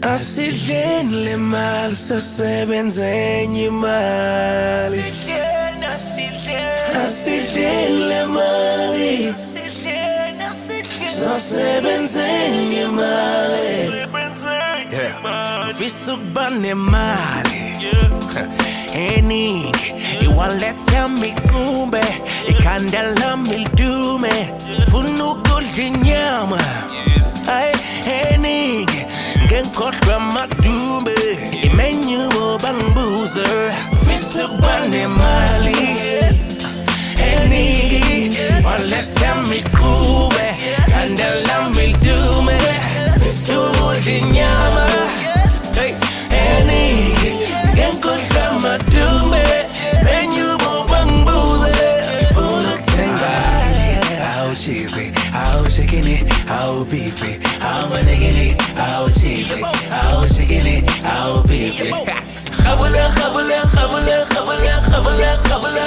Asidleni le mali sasebenzeni imali. Asidleni le mali sasebenzeni imali. Ufisa ukuba nemali eningi, iwaletha mikumbe, ikhanda lami lidume, funa ukudla inyama eningi, ngekhohlwa amadumbe, imenyumo bangibuza. Ufisa ukuba nemali eningi, iwaletha mikumbe, ikhanda lami lidume, funa ukudla inyama eningi, ngekhohlwa amadumbe, imenyumo bangibuza. Funa ukuthenga how cheesy, how shaking it, how beefy, how manigini, how cheesy, how shaking it, how beefy. Khabula, khabula, khabula, khabula, khabula, khabula.